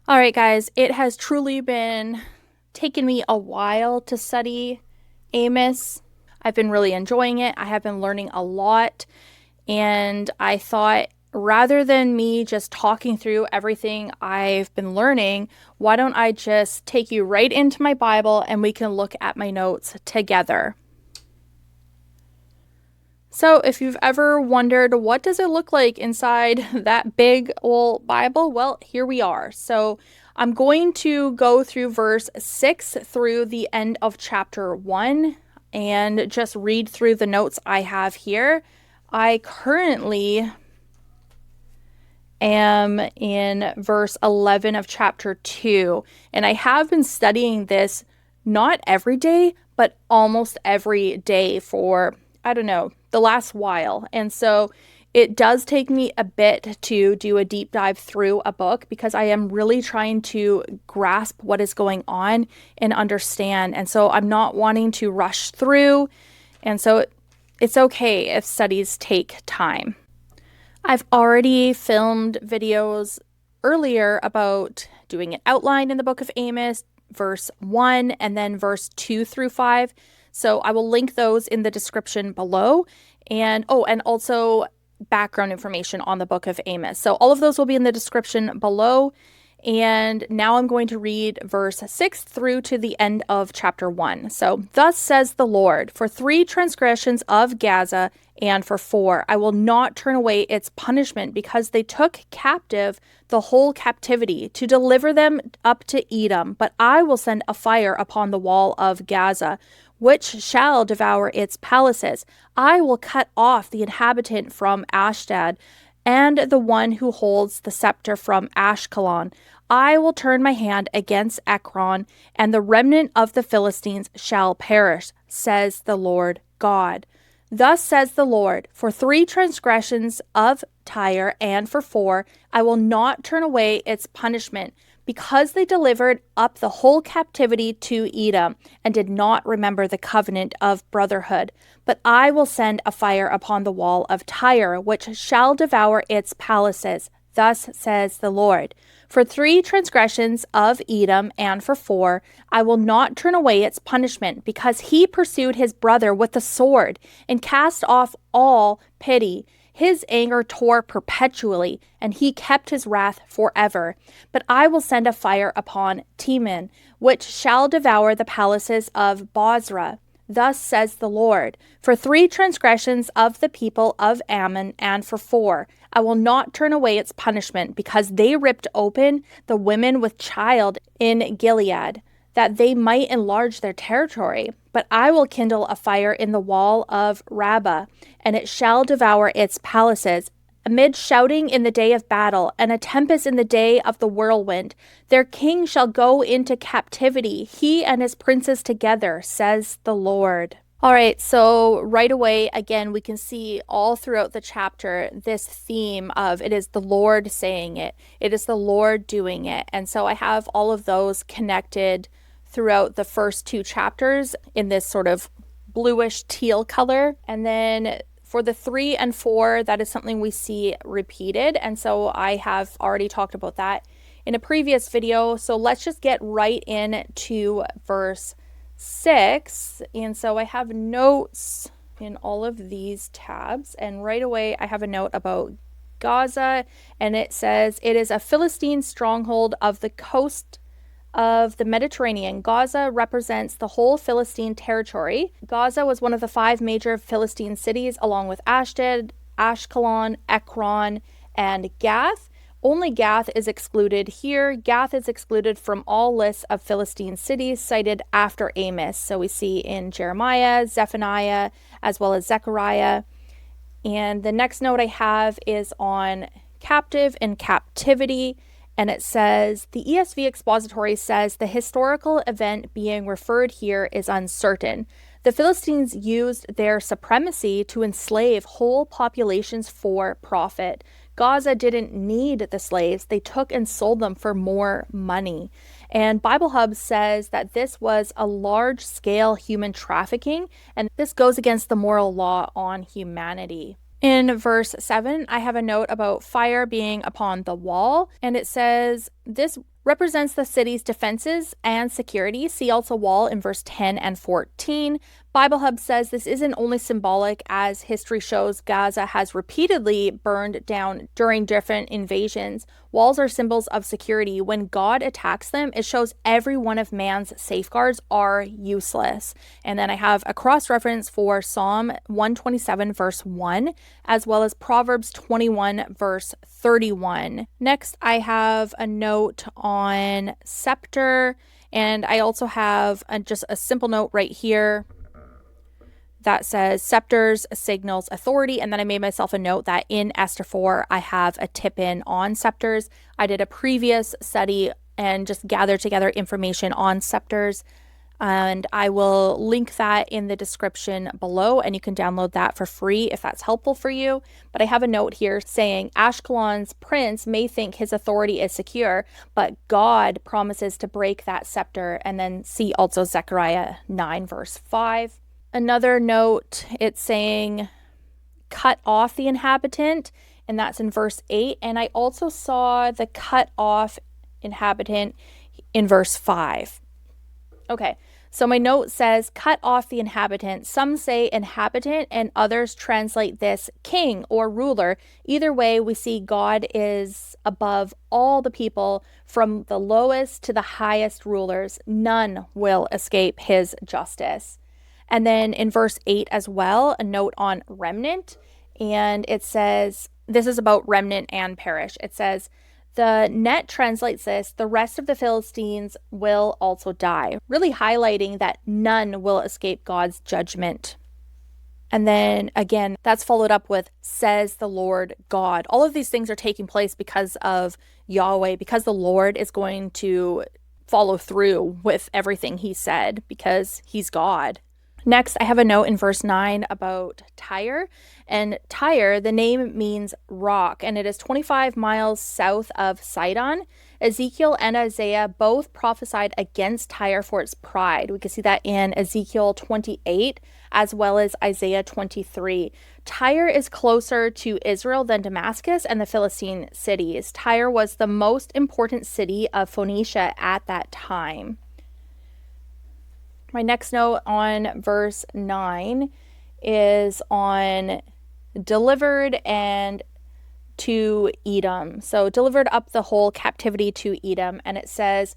All right, guys, it has truly been taken me a while to study Amos. I've been really enjoying it. I have been learning a lot, and I thought rather than me just talking through everything I've been learning, why don't I just take you right into my Bible and we can look at my notes together. So, if you've ever wondered what does it look like inside that big old Bible, well, here we are. So, I'm going to go through verse 6 through the end of chapter 1 and just read through the notes I have here. I currently am in verse 11 of chapter 2, and I have been studying this not every day, but almost every day for, I don't know, the last while. And so it does take me a bit to do a deep dive through a book because I am really trying to grasp what is going on and understand. And so I'm not wanting to rush through. And so it's okay if studies take time. I've already filmed videos earlier about doing an outline in the book of Amos, verse 1, and then verse 2 through 5. So I will link those in the description below. And also background information on the book of Amos. So all of those will be in the description below. And now I'm going to read verse 6 through to the end of chapter 1. So, thus says the Lord, for 3 transgressions of Gaza and for 4, I will not turn away its punishment because they took captive the whole captivity to deliver them up to Edom. But I will send a fire upon the wall of Gaza, which shall devour its palaces. I will cut off the inhabitant from Ashdod, and the one who holds the scepter from Ashkelon. I will turn my hand against Ekron, and the remnant of the Philistines shall perish, says the Lord God. Thus says the Lord, for 3 transgressions of Tyre and for 4, I will not turn away its punishment, because they delivered up the whole captivity to Edom and did not remember the covenant of brotherhood. But I will send a fire upon the wall of Tyre, which shall devour its palaces. Thus says the Lord. For 3 transgressions of Edom and for 4, I will not turn away its punishment, because he pursued his brother with the sword and cast off all pity. His anger tore perpetually, and he kept his wrath forever. But I will send a fire upon Teman, which shall devour the palaces of Bozrah. Thus says the Lord, for 3 transgressions of the people of Ammon and for 4, I will not turn away its punishment, because they ripped open the women with child in Gilead, that they might enlarge their territory. But I will kindle a fire in the wall of Rabbah, and it shall devour its palaces. Amid shouting in the day of battle, and a tempest in the day of the whirlwind, their king shall go into captivity, he and his princes together, says the Lord. All right, so right away, again, we can see all throughout the chapter this theme of it is the Lord saying it. It is the Lord doing it. And so I have all of those connected throughout the first 2 chapters in this sort of bluish teal color. And then for the 3 and 4, that is something we see repeated. And so I have already talked about that in a previous video. So let's just get right into verse 6. And so I have notes in all of these tabs. And right away, I have a note about Gaza. And it says, it is a Philistine stronghold of the coast of the Mediterranean. Gaza represents the whole Philistine territory. Gaza was one of the 5 major Philistine cities, along with Ashdod, Ashkelon, Ekron, and Gath. Only Gath is excluded here. Gath is excluded from all lists of Philistine cities cited after Amos. So we see in Jeremiah, Zephaniah, as well as Zechariah. And the next note I have is on captive and captivity. And it says, the ESV expository says the historical event being referred here is uncertain. The Philistines used their supremacy to enslave whole populations for profit. Gaza didn't need the slaves. They took and sold them for more money. And Bible Hub says that this was a large-scale human trafficking, and this goes against the moral law on humanity. In verse 7, I have a note about fire being upon the wall, and it says, This represents the city's defenses and security. See also wall in verse 10 and 14. Bible Hub says this isn't only symbolic, as history shows Gaza has repeatedly burned down during different invasions. Walls are symbols of security. When God attacks them, it shows every one of man's safeguards are useless. And then I have a cross-reference for Psalm 127 verse 1, as well as Proverbs 21 verse 31. Next, I have a note on scepter, and I also have just a simple note right here that says scepters signals authority. And then I made myself a note that in Esther 4, I have a tip in on scepters. I did a previous study and just gathered together information on scepters. And I will link that in the description below, and you can download that for free if that's helpful for you. But I have a note here saying Ashkelon's prince may think his authority is secure, but God promises to break that scepter. And then see also Zechariah 9 verse 5. Another note, it's saying cut off the inhabitant, and that's in verse 8. And I also saw the cut off inhabitant in verse 5. Okay, so my note says cut off the inhabitant. Some say inhabitant, and others translate this king or ruler. Either way, we see God is above all the people, from the lowest to the highest rulers. None will escape his justice. And then in verse 8 as well, a note on remnant. And it says, this is about remnant and perish. It says, the net translates this, the rest of the Philistines will also die, really highlighting that none will escape God's judgment. And then again, that's followed up with, says the Lord God. All of these things are taking place because of Yahweh, because the Lord is going to follow through with everything he said, because he's God. Next, I have a note in verse 9 about Tyre. And Tyre, the name means rock, and it is 25 miles south of Sidon. Ezekiel and Isaiah both prophesied against Tyre for its pride. We can see that in Ezekiel 28 as well as Isaiah 23. Tyre is closer to Israel than Damascus and the Philistine cities. Tyre was the most important city of Phoenicia at that time. My next note on verse 9 is on delivered and to Edom. So delivered up the whole captivity to Edom. And it says,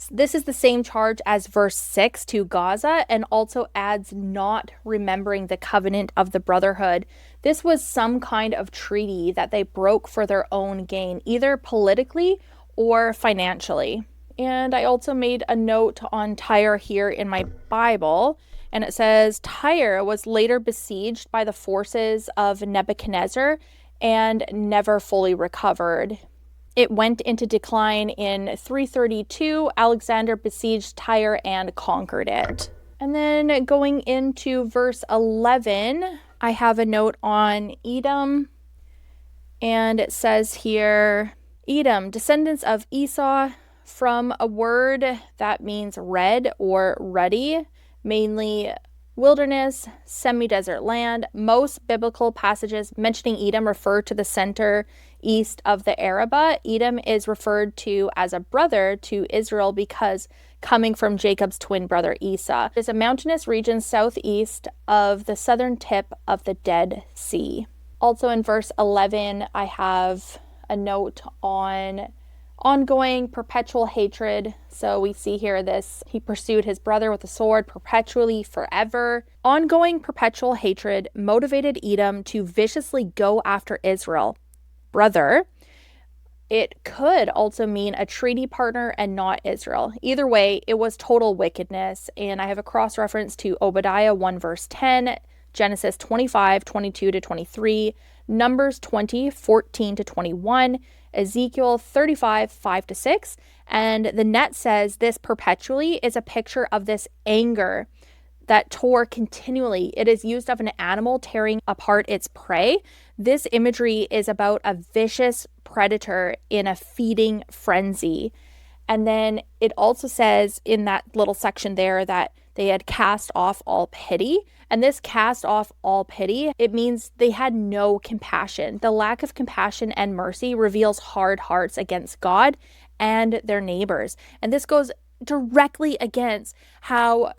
this is the same charge as verse 6 to Gaza, and also adds not remembering the covenant of the brotherhood. This was some kind of treaty that they broke for their own gain, either politically or financially. And I also made a note on Tyre here in my Bible, and it says, Tyre was later besieged by the forces of Nebuchadnezzar and never fully recovered. It went into decline in 332. Alexander besieged Tyre and conquered it. And then going into verse 11, I have a note on Edom, and it says here, Edom, descendants of Esau, from a word that means red or ruddy, mainly wilderness, semi-desert land. Most biblical passages mentioning Edom refer to the center east of the Arabah. Edom is referred to as a brother to Israel because coming from Jacob's twin brother Esau. It is a mountainous region southeast of the southern tip of the Dead Sea. Also in verse 11, I have a note on ongoing perpetual hatred. So we see here this, he pursued his brother with a sword perpetually forever. Ongoing perpetual hatred motivated Edom to viciously go after Israel. Brother, it could also mean a treaty partner and not Israel. Either way, it was total wickedness. And I have a cross-reference to Obadiah 1 verse 10, Genesis 25, 22 to 23, Numbers 20, 14 to 21, Ezekiel 35, 5 to 6. And the net says this perpetually is a picture of this anger that tore continually. It is used of an animal tearing apart its prey. This imagery is about a vicious predator in a feeding frenzy. And then it also says in that little section there that they had cast off all pity. And this cast off all pity, it means they had no compassion. The lack of compassion and mercy reveals hard hearts against God and their neighbors. And this goes directly against how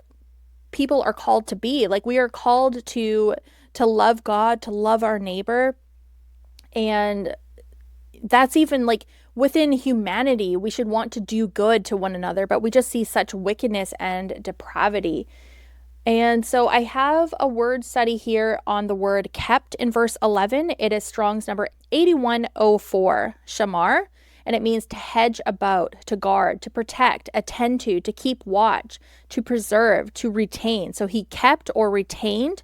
people are called to be. Like, we are called to love God, to love our neighbor. And that's even like within humanity, we should want to do good to one another, but we just see such wickedness and depravity. And so I have a word study here on the word kept in verse 11. It is Strong's number 8104, shamar, and it means to hedge about, to guard, to protect, attend to keep watch, to preserve, to retain. So he kept or retained,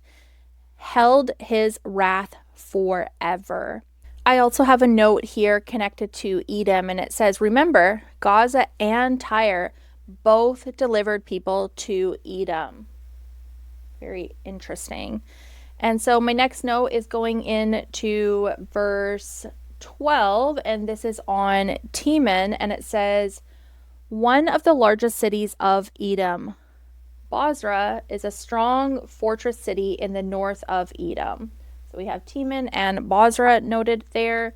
held his wrath forever. I also have a note here connected to Edom, and it says, remember, Gaza and Tyre both delivered people to Edom. Very interesting. And so my next note is going into verse 12, and this is on Teman, and it says, one of the largest cities of Edom, Bozrah, is a strong fortress city in the north of Edom. So we have Teman and Bozrah noted there.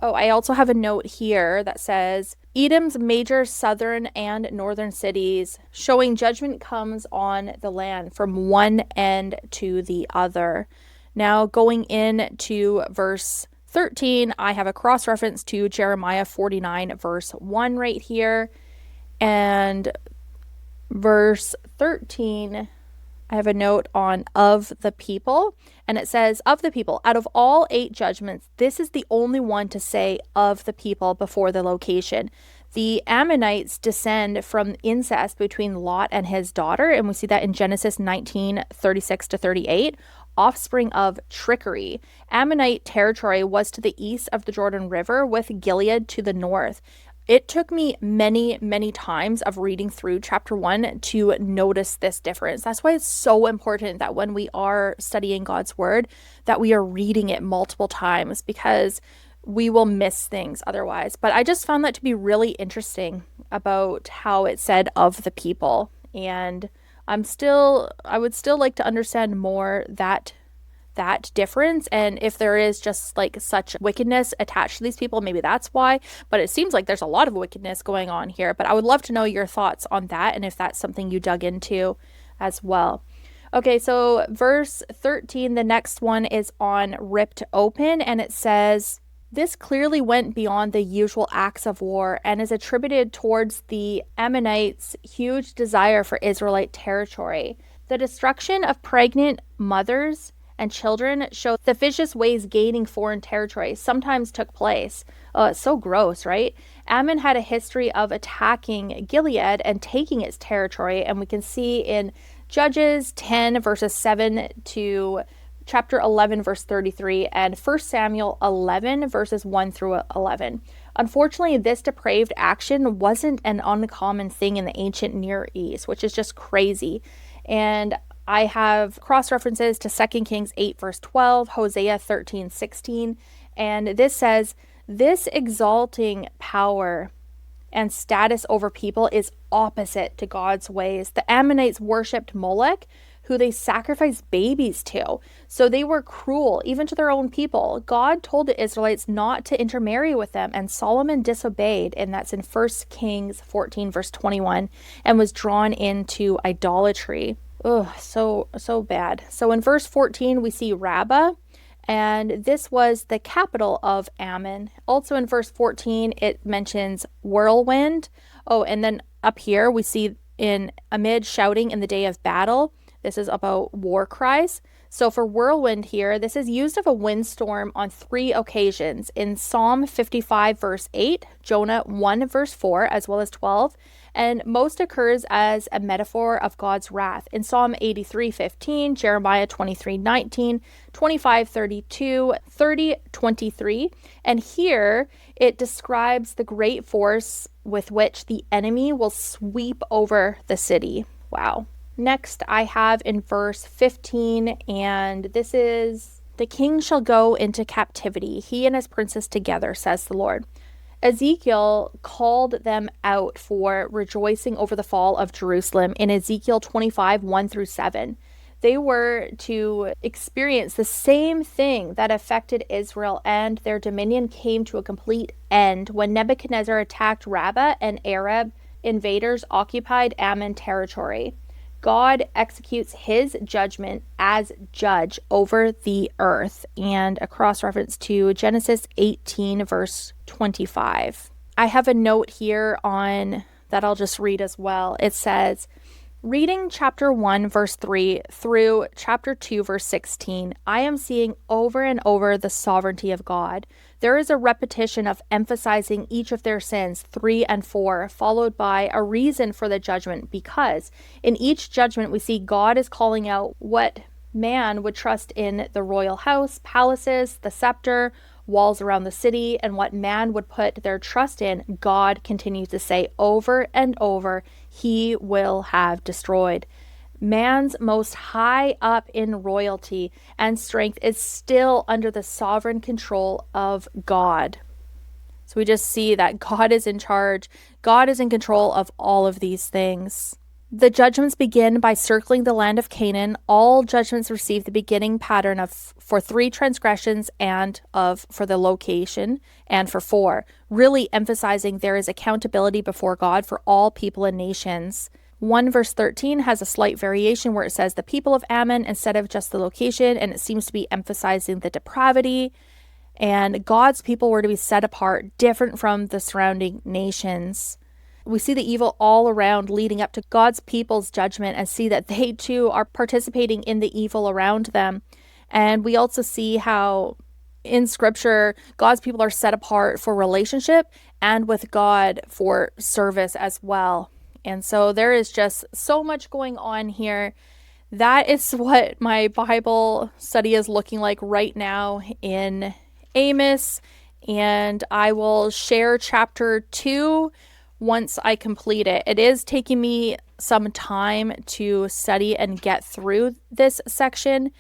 Oh, I also have a note here that says, Edom's major southern and northern cities, showing judgment comes on the land from one end to the other. Now, going into verse 13, I have a cross-reference to Jeremiah 49, verse 1 right here. And verse 13, I have a note on of the people, and it says, of the people, out of all 8 judgments, this is the only one to say of the people before the location. The Ammonites descend from incest between Lot and his daughter, and we see that in Genesis 19:36-38, offspring of trickery. Ammonite territory was to the east of the Jordan River, with Gilead to the north. It took me many, many times of reading through chapter 1 to notice this difference. That's why it's so important that when we are studying God's word, that we are reading it multiple times, because we will miss things otherwise. But I just found that to be really interesting about how it said of the people. And I would still like to understand more that difference, and if there is just like such wickedness attached to these people, maybe that's why. But it seems like there's a lot of wickedness going on here. But I would love to know your thoughts on that, and if that's something you dug into as well. Okay, so verse 13, the next one is on ripped open, and it says, this clearly went beyond the usual acts of war and is attributed towards the Ammonites' huge desire for Israelite territory. The destruction of pregnant mothers and children show the vicious ways gaining foreign territory sometimes took place. Oh, it's so gross, right? Ammon had a history of attacking Gilead and taking its territory, and we can see in Judges 10 verses 7 to chapter 11 verse 33 and 1 Samuel 11 verses 1 through 11. Unfortunately, this depraved action wasn't an uncommon thing in the ancient Near East, which is just crazy. And I have cross-references to 2 Kings 8 verse 12, Hosea 13:16, and this says, this exalting power and status over people is opposite to God's ways. The Ammonites worshipped Molech, who they sacrificed babies to. So they were cruel, even to their own people. God told the Israelites not to intermarry with them, and Solomon disobeyed, and that's in 1 Kings 14 verse 21, and was drawn into idolatry. Ugh, so bad. So in verse 14, we see Rabbah, and this was the capital of Ammon. Also in verse 14, it mentions whirlwind. Oh, and then up here we see in amid shouting in the day of battle. This is about war cries. So for whirlwind here, this is used of a windstorm on 3 occasions. In Psalm 55 verse 8, Jonah 1 verse 4, as well as 12, and most occurs as a metaphor of God's wrath. In Psalm 83:15, Jeremiah 23:19, 25:32, 30:23, and here it describes the great force with which the enemy will sweep over the city. Wow. Next, I have in verse 15, and this is, the king shall go into captivity, he and his princes together, says the Lord. Ezekiel called them out for rejoicing over the fall of Jerusalem in Ezekiel 25, 1 through 7. They were to experience the same thing that affected Israel, and their dominion came to a complete end when Nebuchadnezzar attacked Rabbah and Arab invaders occupied Ammon territory. God executes his judgment as judge over the earth, and a cross reference to Genesis 18, verse 25. I have a note here on that I'll just read as well. It says, reading chapter 1, verse 3 through chapter 2, verse 16, I am seeing over and over the sovereignty of God. There is a repetition of emphasizing each of their sins, 3 and 4, followed by a reason for the judgment, because in each judgment we see God is calling out what man would trust in the royal house, palaces, the scepter, walls around the city, and what man would put their trust in. God continues to say over and over, he will have destroyed. Man's most high up in royalty and strength is still under the sovereign control of God. So we just see that God is in charge. God is in control of all of these things. The judgments begin by circling the land of Canaan. All judgments receive the beginning pattern of for 3 transgressions and for the location and for 4, really emphasizing there is accountability before God for all people and nations. 1 verse 13 has a slight variation where it says the people of Ammon instead of just the location, and it seems to be emphasizing the depravity. And God's people were to be set apart, different from the surrounding nations. We see the evil all around leading up to God's people's judgment and see that they too are participating in the evil around them. And we also see how in scripture, God's people are set apart for relationship and with God for service as well. And so there is just so much going on here. That is what my Bible study is looking like right now in Amos. And I will share chapter 2 once I complete it. It is taking me some time to study and get through this section,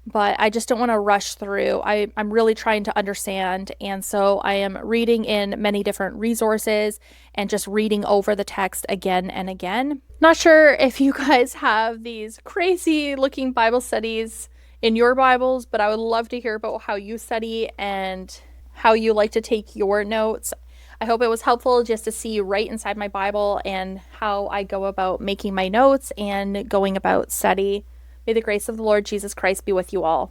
but I just don't want to rush through. I'm really trying to understand, and so I am reading in many different resources and just reading over the text again and again. Not sure if you guys have these crazy looking Bible studies in your Bibles, but I would love to hear about how you study and how you like to take your notes. I hope it was helpful just to see right inside my Bible and how I go about making my notes and going about study. May the grace of the Lord Jesus Christ be with you all.